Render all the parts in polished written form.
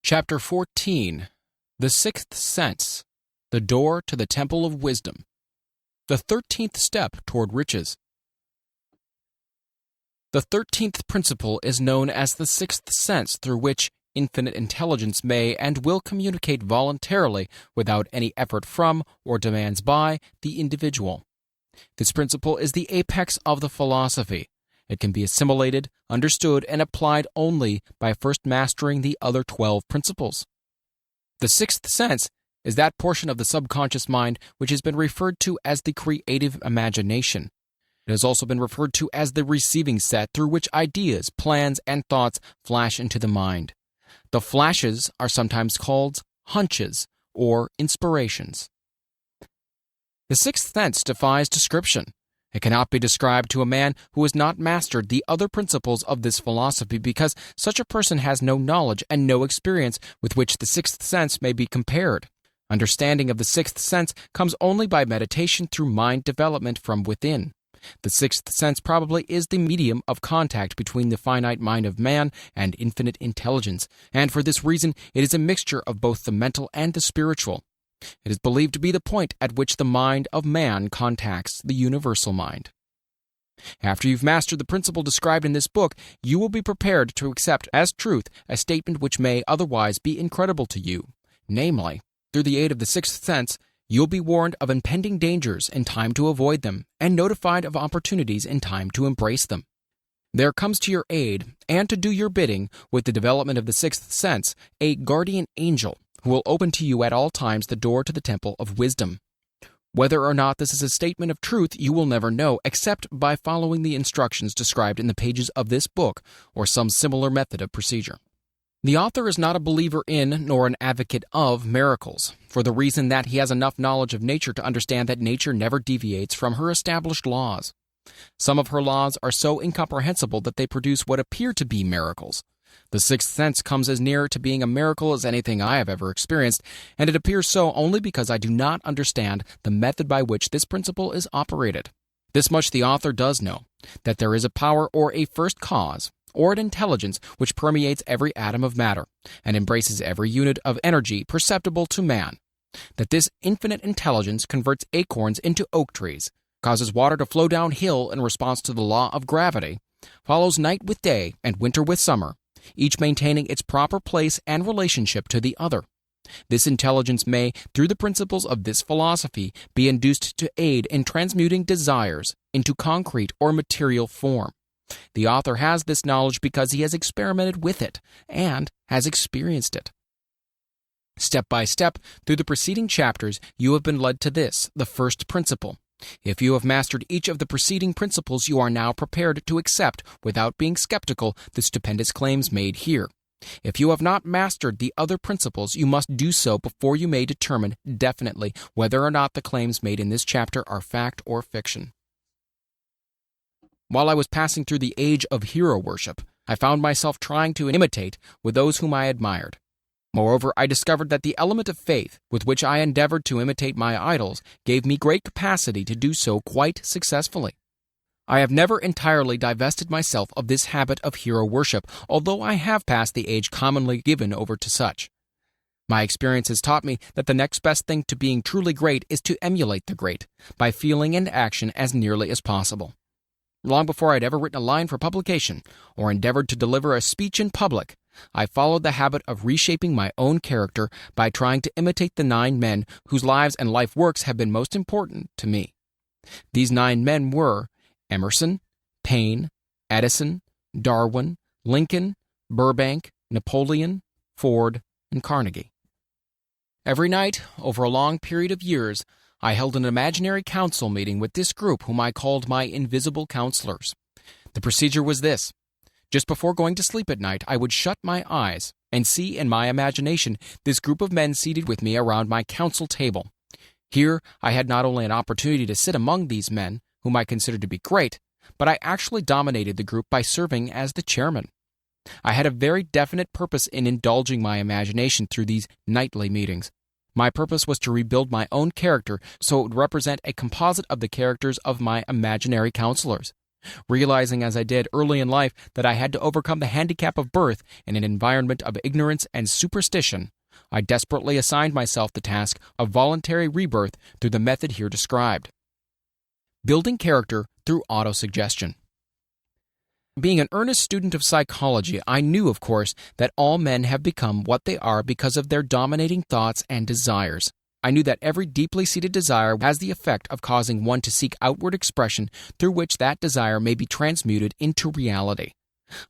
Chapter 14. The Sixth Sense. The Door to the Temple of Wisdom. The 13th Step Toward Riches. The 13th principle is known as the sixth sense, through which infinite intelligence may and will communicate voluntarily without any effort from or demands by the individual. This principle is the apex of the philosophy. It can be assimilated, understood, and applied only by first mastering the other 12 principles. The sixth sense is that portion of the subconscious mind which has been referred to as the creative imagination. It has also been referred to as the receiving set through which ideas, plans, and thoughts flash into the mind. The flashes are sometimes called hunches or inspirations. The sixth sense defies description. It cannot be described to a man who has not mastered the other principles of this philosophy, because such a person has no knowledge and no experience with which the sixth sense may be compared. Understanding of the sixth sense comes only by meditation through mind development from within. The sixth sense probably is the medium of contact between the finite mind of man and infinite intelligence, and for this reason it is a mixture of both the mental and the spiritual. It is believed to be the point at which the mind of man contacts the universal mind. After you've mastered the principle described in this book, you will be prepared to accept as truth a statement which may otherwise be incredible to you. Namely, through the aid of the sixth sense, you'll be warned of impending dangers in time to avoid them, and notified of opportunities in time to embrace them. There comes to your aid, and to do your bidding with the development of the sixth sense, a guardian angel who will open to you at all times the door to the temple of wisdom. Whether or not this is a statement of truth you will never know, except by following the instructions described in the pages of this book or some similar method of procedure. The author is not a believer in nor an advocate of miracles, for the reason that he has enough knowledge of nature to understand that nature never deviates from her established laws. Some of her laws are so incomprehensible that they produce what appear to be miracles. The sixth sense comes as near to being a miracle as anything I have ever experienced, and it appears so only because I do not understand the method by which this principle is operated. This much the author does know, that there is a power or a first cause, or an intelligence which permeates every atom of matter, and embraces every unit of energy perceptible to man. That this infinite intelligence converts acorns into oak trees, causes water to flow downhill in response to the law of gravity, follows night with day and winter with summer, each maintaining its proper place and relationship to the other. This intelligence may, through the principles of this philosophy, be induced to aid in transmuting desires into concrete or material form. The author has this knowledge because he has experimented with it and has experienced it. Step by step, through the preceding chapters, you have been led to this, the first principle. If you have mastered each of the preceding principles, you are now prepared to accept, without being skeptical, the stupendous claims made here. If you have not mastered the other principles, you must do so before you may determine definitely whether or not the claims made in this chapter are fact or fiction. While I was passing through the age of hero worship, I found myself trying to imitate with those whom I admired. Moreover, I discovered that the element of faith with which I endeavored to imitate my idols gave me great capacity to do so quite successfully. I have never entirely divested myself of this habit of hero worship, although I have passed the age commonly given over to such. My experience has taught me that the next best thing to being truly great is to emulate the great, by feeling and action as nearly as possible. Long before I had ever written a line for publication, or endeavored to deliver a speech in public, I followed the habit of reshaping my own character by trying to imitate the 9 men whose lives and life works have been most important to me. These 9 men were Emerson, Paine, Edison, Darwin, Lincoln, Burbank, Napoleon, Ford, and Carnegie. Every night, over a long period of years, I held an imaginary council meeting with this group whom I called my invisible counselors. The procedure was this. Just before going to sleep at night, I would shut my eyes and see in my imagination this group of men seated with me around my council table. Here, I had not only an opportunity to sit among these men, whom I considered to be great, but I actually dominated the group by serving as the chairman. I had a very definite purpose in indulging my imagination through these nightly meetings. My purpose was to rebuild my own character so it would represent a composite of the characters of my imaginary counselors. Realizing as I did early in life that I had to overcome the handicap of birth in an environment of ignorance and superstition, I desperately assigned myself the task of voluntary rebirth through the method here described. Building character through autosuggestion. Being an earnest student of psychology, I knew, of course, that all men have become what they are because of their dominating thoughts and desires. I knew that every deeply seated desire has the effect of causing one to seek outward expression through which that desire may be transmuted into reality.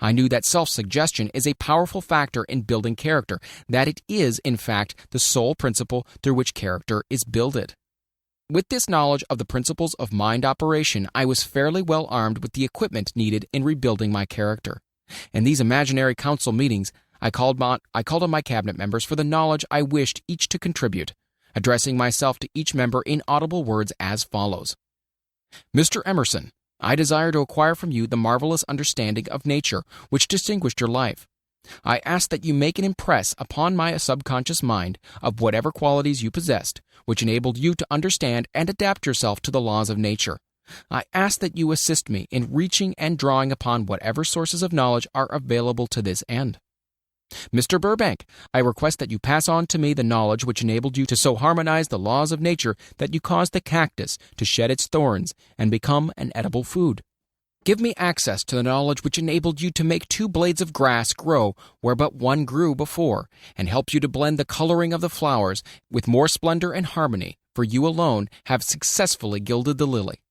I knew that self-suggestion is a powerful factor in building character, that it is, in fact, the sole principle through which character is builded. With this knowledge of the principles of mind operation, I was fairly well armed with the equipment needed in rebuilding my character. In these imaginary council meetings, I called on my cabinet members for the knowledge I wished each to contribute, addressing myself to each member in audible words as follows. Mr. Emerson, I desire to acquire from you the marvelous understanding of nature which distinguished your life. I ask that you make an impress upon my subconscious mind of whatever qualities you possessed, which enabled you to understand and adapt yourself to the laws of nature. I ask that you assist me in reaching and drawing upon whatever sources of knowledge are available to this end. Mr. Burbank, I request that you pass on to me the knowledge which enabled you to so harmonize the laws of nature that you caused the cactus to shed its thorns and become an edible food. Give me access to the knowledge which enabled you to make 2 blades of grass grow where but one grew before, and helped you to blend the coloring of the flowers with more splendor and harmony, for you alone have successfully gilded the lily.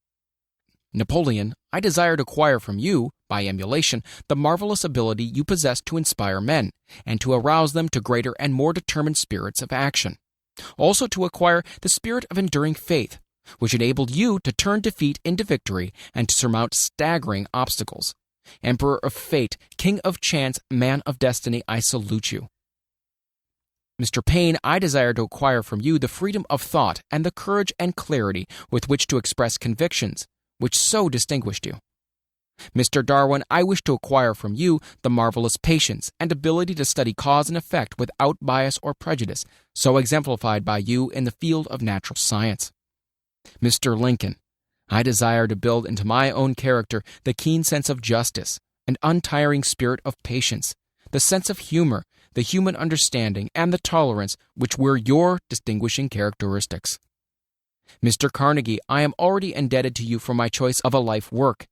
Napoleon, I desire to acquire from you, by emulation, the marvelous ability you possess to inspire men, and to arouse them to greater and more determined spirits of action. Also to acquire the spirit of enduring faith, which enabled you to turn defeat into victory and to surmount staggering obstacles. Emperor of fate, king of chance, man of destiny, I salute you. Mr. Payne, I desire to acquire from you the freedom of thought and the courage and clarity with which to express convictions, which so distinguished you. Mr. Darwin, I wish to acquire from you the marvelous patience and ability to study cause and effect without bias or prejudice, so exemplified by you in the field of natural science. Mr. Lincoln, I desire to build into my own character the keen sense of justice, an untiring spirit of patience, the sense of humor, the human understanding, and the tolerance which were your distinguishing characteristics. Mr. Carnegie, I am already indebted to you for my choice of a life work,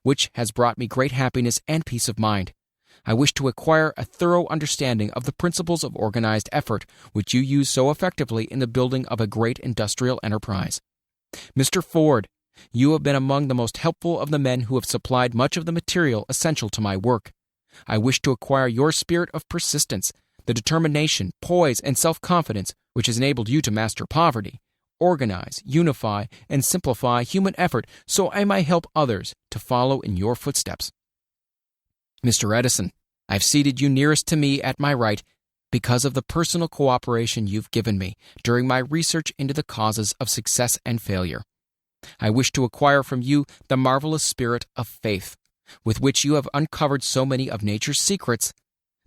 which has brought me great happiness and peace of mind. I wish to acquire a thorough understanding of the principles of organized effort, which you use so effectively in the building of a great industrial enterprise. Mr. Ford, you have been among the most helpful of the men who have supplied much of the material essential to my work. I wish to acquire your spirit of persistence, the determination, poise, and self-confidence which has enabled you to master poverty, organize, unify, and simplify human effort so I may help others to follow in your footsteps. Mr. Edison, I've seated you nearest to me at my right because of the personal cooperation you've given me during my research into the causes of success and failure. I wish to acquire from you the marvelous spirit of faith, with which you have uncovered so many of nature's secrets,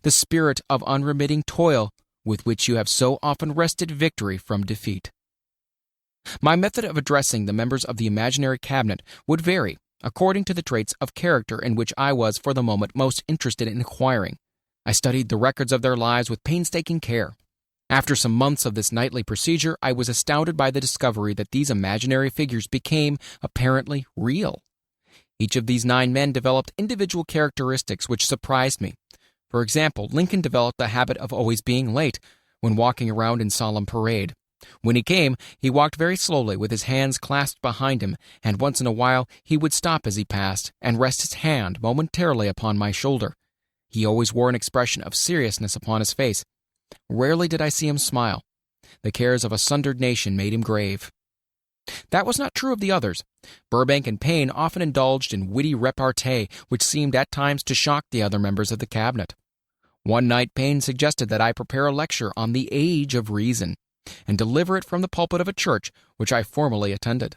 the spirit of unremitting toil, with which you have so often wrested victory from defeat. My method of addressing the members of the imaginary cabinet would vary according to the traits of character in which I was for the moment most interested in acquiring. I studied the records of their lives with painstaking care. After some months of this nightly procedure, I was astounded by the discovery that these imaginary figures became apparently real. Each of these 9 men developed individual characteristics which surprised me. For example, Lincoln developed the habit of always being late when walking around in solemn parade. When he came, he walked very slowly with his hands clasped behind him, and once in a while he would stop as he passed and rest his hand momentarily upon my shoulder. He always wore an expression of seriousness upon his face. Rarely did I see him smile. The cares of a sundered nation made him grave. That was not true of the others. Burbank and Payne often indulged in witty repartee, which seemed at times to shock the other members of the cabinet. One night Payne suggested that I prepare a lecture on the age of reason, and deliver it from the pulpit of a church which I formerly attended.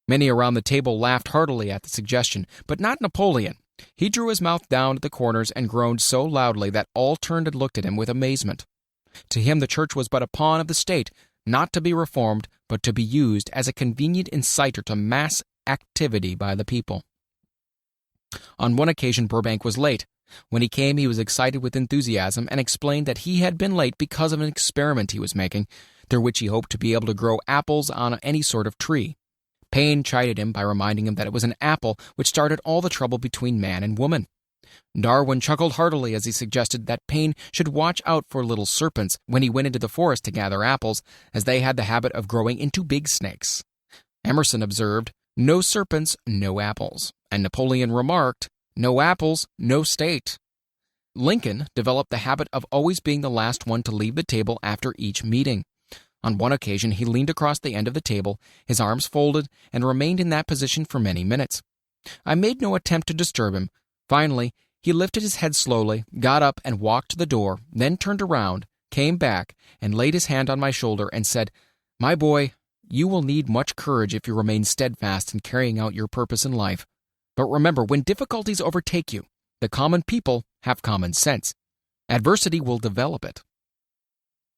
Many around the table laughed heartily at the suggestion, but not Napoleon. He drew his mouth down at the corners and groaned so loudly that all turned and looked at him with amazement. To him the church was but a pawn of the state, not to be reformed, but to be used as a convenient inciter to mass activity by the people. On one occasion, Burbank was late. When he came, he was excited with enthusiasm and explained that he had been late because of an experiment he was making, through which he hoped to be able to grow apples on any sort of tree. Paine chided him by reminding him that it was an apple which started all the trouble between man and woman. Darwin chuckled heartily as he suggested that Paine should watch out for little serpents when he went into the forest to gather apples, as they had the habit of growing into big snakes. Emerson observed, "No serpents, no apples," and Napoleon remarked, "No apples, no state." Lincoln developed the habit of always being the last one to leave the table after each meeting. On one occasion, he leaned across the end of the table, his arms folded, and remained in that position for many minutes. I made no attempt to disturb him. Finally, he lifted his head slowly, got up and walked to the door, then turned around, came back, and laid his hand on my shoulder and said, "My boy, you will need much courage if you remain steadfast in carrying out your purpose in life. But remember, when difficulties overtake you, the common people have common sense. Adversity will develop it."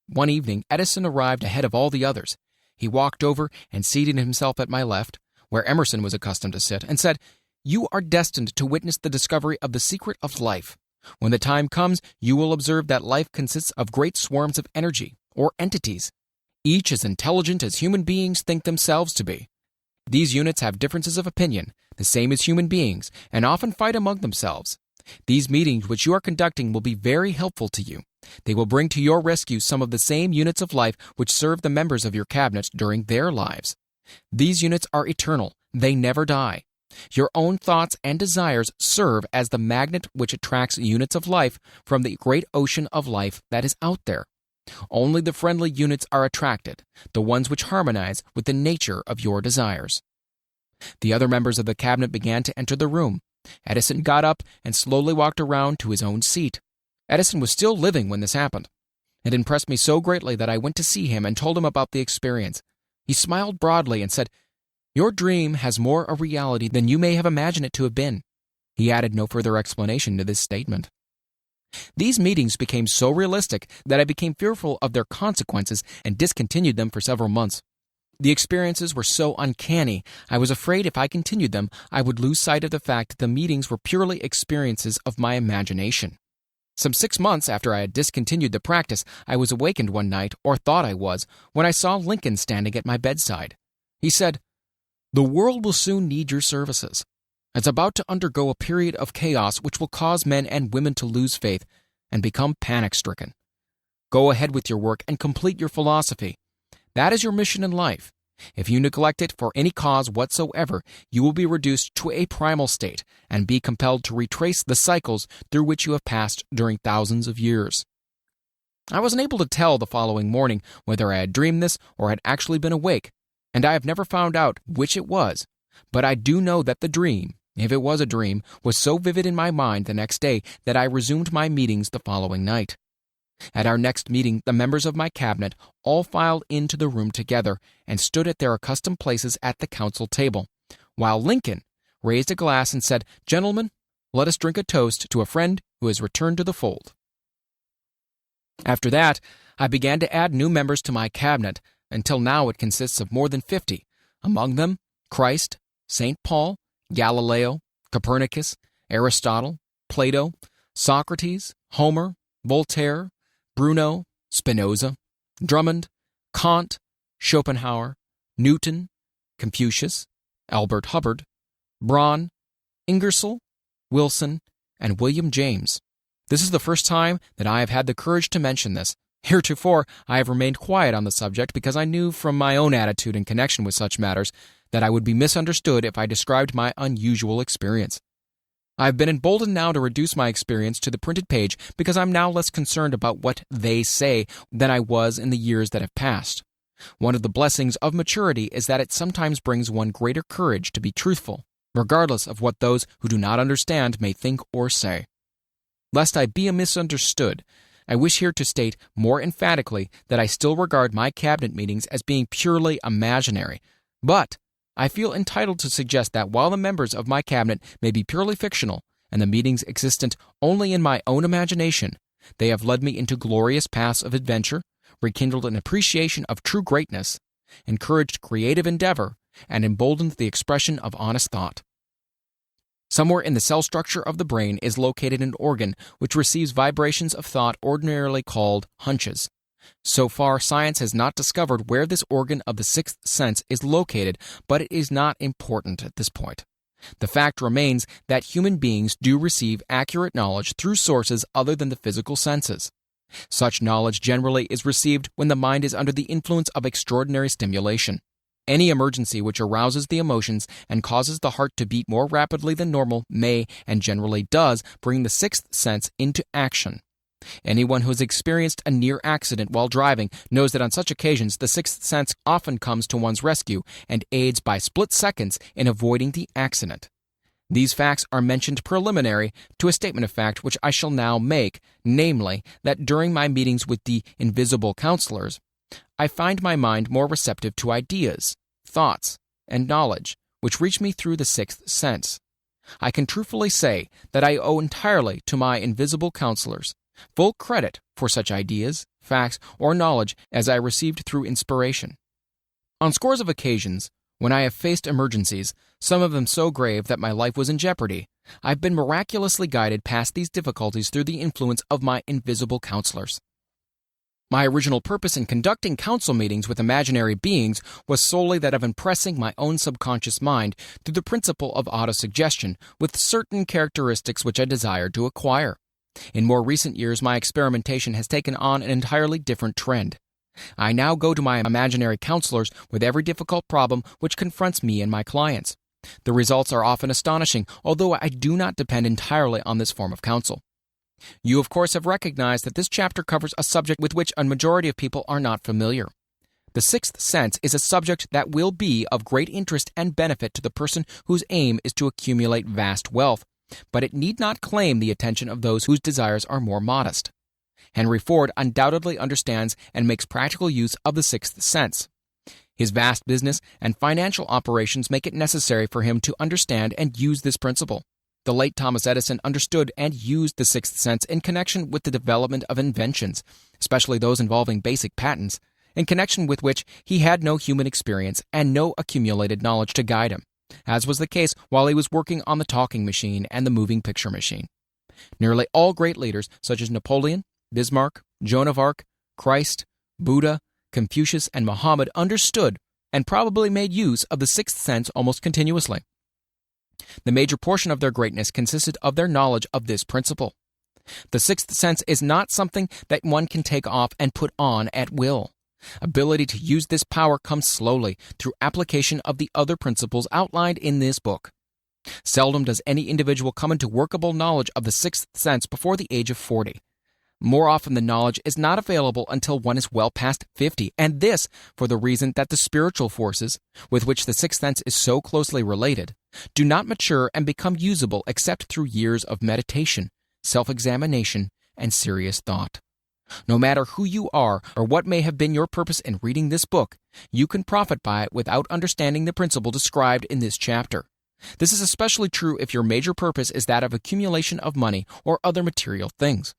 One evening, Edison arrived ahead of all the others. He walked over and seated himself at my left, where Emerson was accustomed to sit, and said, "You are destined to witness the discovery of the secret of life. When the time comes, you will observe that life consists of great swarms of energy, or entities, each as intelligent as human beings think themselves to be. These units have differences of opinion, the same as human beings, and often fight among themselves. These meetings which you are conducting will be very helpful to you. They will bring to your rescue some of the same units of life which serve the members of your cabinet during their lives. These units are eternal. They never die. Your own thoughts and desires serve as the magnet which attracts units of life from the great ocean of life that is out there. Only the friendly units are attracted, the ones which harmonize with the nature of your desires." The other members of the cabinet began to enter the room. Edison got up and slowly walked around to his own seat. Edison was still living when this happened. It impressed me so greatly that I went to see him and told him about the experience. He smiled broadly and said, "Your dream has more of reality than you may have imagined it to have been." He added no further explanation to this statement. These meetings became so realistic that I became fearful of their consequences and discontinued them for several months. The experiences were so uncanny, I was afraid if I continued them, I would lose sight of the fact that the meetings were purely experiences of my imagination. Some 6 months after I had discontinued the practice, I was awakened one night, or thought I was, when I saw Lincoln standing at my bedside. He said, "The world will soon need your services. It's about to undergo a period of chaos which will cause men and women to lose faith and become panic-stricken. Go ahead with your work and complete your philosophy. That is your mission in life. If you neglect it for any cause whatsoever, you will be reduced to a primal state and be compelled to retrace the cycles through which you have passed during thousands of years." I was unable to tell the following morning whether I had dreamed this or had actually been awake, and I have never found out which it was, but I do know that the dream, if it was a dream, was so vivid in my mind the next day that I resumed my meetings the following night. At our next meeting, the members of my cabinet all filed into the room together and stood at their accustomed places at the council table, while Lincoln raised a glass and said, "Gentlemen, let us drink a toast to a friend who has returned to the fold." After that, I began to add new members to my cabinet, until now it consists of more than 50, among them Christ, St. Paul, Galileo, Copernicus, Aristotle, Plato, Socrates, Homer, Voltaire, Bruno, Spinoza, Drummond, Kant, Schopenhauer, Newton, Confucius, Albert Hubbard, Braun, Ingersoll, Wilson, and William James. This is the first time that I have had the courage to mention this. Heretofore, I have remained quiet on the subject because I knew from my own attitude in connection with such matters that I would be misunderstood if I described my unusual experience. I have been emboldened now to reduce my experience to the printed page because I'm now less concerned about what they say than I was in the years that have passed. One of the blessings of maturity is that it sometimes brings one greater courage to be truthful, regardless of what those who do not understand may think or say. Lest I be misunderstood, I wish here to state more emphatically that I still regard my cabinet meetings as being purely imaginary, but I feel entitled to suggest that while the members of my cabinet may be purely fictional, and the meetings existent only in my own imagination, they have led me into glorious paths of adventure, rekindled an appreciation of true greatness, encouraged creative endeavor, and emboldened the expression of honest thought. Somewhere in the cell structure of the brain is located an organ which receives vibrations of thought ordinarily called hunches. So far, science has not discovered where this organ of the sixth sense is located, but it is not important at this point. The fact remains that human beings do receive accurate knowledge through sources other than the physical senses. Such knowledge generally is received when the mind is under the influence of extraordinary stimulation. Any emergency which arouses the emotions and causes the heart to beat more rapidly than normal may, and generally does, bring the sixth sense into action. Anyone who has experienced a near accident while driving knows that on such occasions the sixth sense often comes to one's rescue and aids by split seconds in avoiding the accident. These facts are mentioned preliminary to a statement of fact which I shall now make, namely, that during my meetings with the invisible counselors, I find my mind more receptive to ideas, thoughts, and knowledge which reach me through the sixth sense. I can truthfully say that I owe entirely to my invisible counselors full credit for such ideas, facts, or knowledge as I received through inspiration. On scores of occasions, when I have faced emergencies, some of them so grave that my life was in jeopardy, I've been miraculously guided past these difficulties through the influence of my invisible counselors. My original purpose in conducting council meetings with imaginary beings was solely that of impressing my own subconscious mind through the principle of autosuggestion with certain characteristics which I desired to acquire. In more recent years, my experimentation has taken on an entirely different trend. I now go to my imaginary counselors with every difficult problem which confronts me and my clients. The results are often astonishing, although I do not depend entirely on this form of counsel. You, of course, have recognized that this chapter covers a subject with which a majority of people are not familiar. The sixth sense is a subject that will be of great interest and benefit to the person whose aim is to accumulate vast wealth, but it need not claim the attention of those whose desires are more modest. Henry Ford undoubtedly understands and makes practical use of the sixth sense. His vast business and financial operations make it necessary for him to understand and use this principle. The late Thomas Edison understood and used the sixth sense in connection with the development of inventions, especially those involving basic patents, in connection with which he had no human experience and no accumulated knowledge to guide him, as was the case while he was working on the talking machine and the moving picture machine. Nearly all great leaders, such as Napoleon, Bismarck, Joan of Arc, Christ, Buddha, Confucius, and Muhammad, understood and probably made use of the sixth sense almost continuously. The major portion of their greatness consisted of their knowledge of this principle. The sixth sense is not something that one can take off and put on at will. Ability to use this power comes slowly through application of the other principles outlined in this book. Seldom does any individual come into workable knowledge of the sixth sense before the age of 40. More often the knowledge is not available until one is well past 50, and this for the reason that the spiritual forces, with which the sixth sense is so closely related, do not mature and become usable except through years of meditation, self-examination, and serious thought. No matter who you are or what may have been your purpose in reading this book, you can profit by it without understanding the principle described in this chapter. This is especially true if your major purpose is that of accumulation of money or other material things.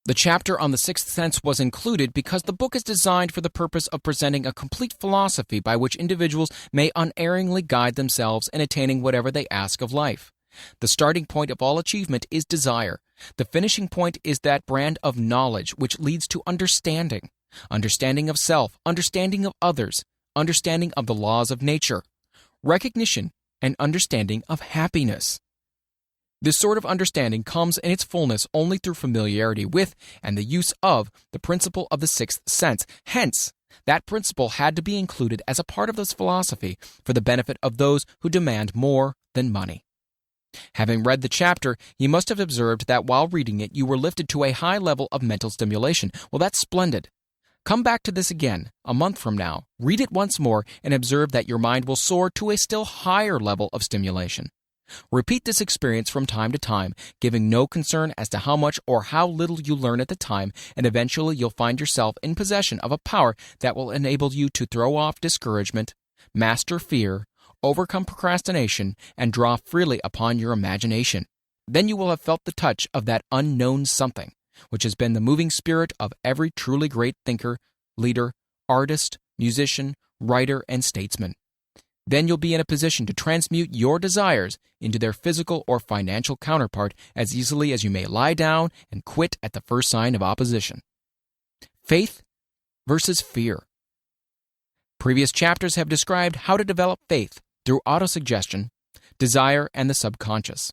The chapter on the sixth sense was included because the book is designed for the purpose of presenting a complete philosophy by which individuals may unerringly guide themselves in attaining whatever they ask of life. The starting point of all achievement is desire. The finishing point is that brand of knowledge which leads to understanding. Understanding of self, understanding of others, understanding of the laws of nature, recognition, and understanding of happiness. This sort of understanding comes in its fullness only through familiarity with and the use of the principle of the sixth sense. Hence, that principle had to be included as a part of this philosophy for the benefit of those who demand more than money. Having read the chapter, you must have observed that while reading it, you were lifted to a high level of mental stimulation. Well, that's splendid. Come back to this again, a month from now, read it once more, and observe that your mind will soar to a still higher level of stimulation. Repeat this experience from time to time, giving no concern as to how much or how little you learn at the time, and eventually you'll find yourself in possession of a power that will enable you to throw off discouragement, master fear, overcome procrastination, and draw freely upon your imagination. Then you will have felt the touch of that unknown something, which has been the moving spirit of every truly great thinker, leader, artist, musician, writer, and statesman. Then you'll be in a position to transmute your desires into their physical or financial counterpart as easily as you may lie down and quit at the first sign of opposition. Faith versus fear. Previous chapters have described how to develop faith through autosuggestion, desire, and the subconscious.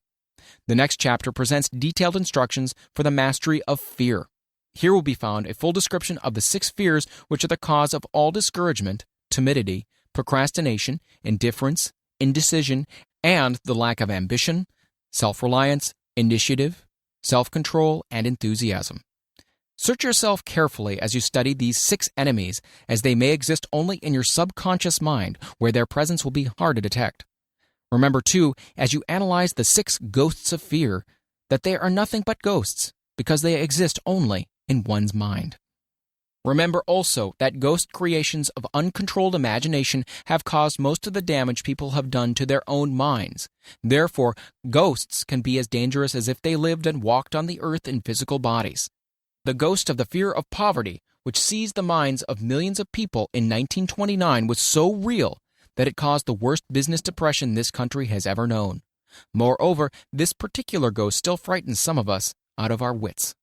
The next chapter presents detailed instructions for the mastery of fear. Here will be found a full description of the 6 fears which are the cause of all discouragement, timidity, procrastination, indifference, indecision, and the lack of ambition, self-reliance, initiative, self-control, and enthusiasm. Search yourself carefully as you study these 6 enemies, as they may exist only in your subconscious mind, where their presence will be hard to detect. Remember, too, as you analyze the 6 ghosts of fear, that they are nothing but ghosts, because they exist only in one's mind. Remember also that ghost creations of uncontrolled imagination have caused most of the damage people have done to their own minds. Therefore, ghosts can be as dangerous as if they lived and walked on the earth in physical bodies. The ghost of the fear of poverty, which seized the minds of millions of people in 1929, was so real that it caused the worst business depression this country has ever known. Moreover, this particular ghost still frightens some of us out of our wits.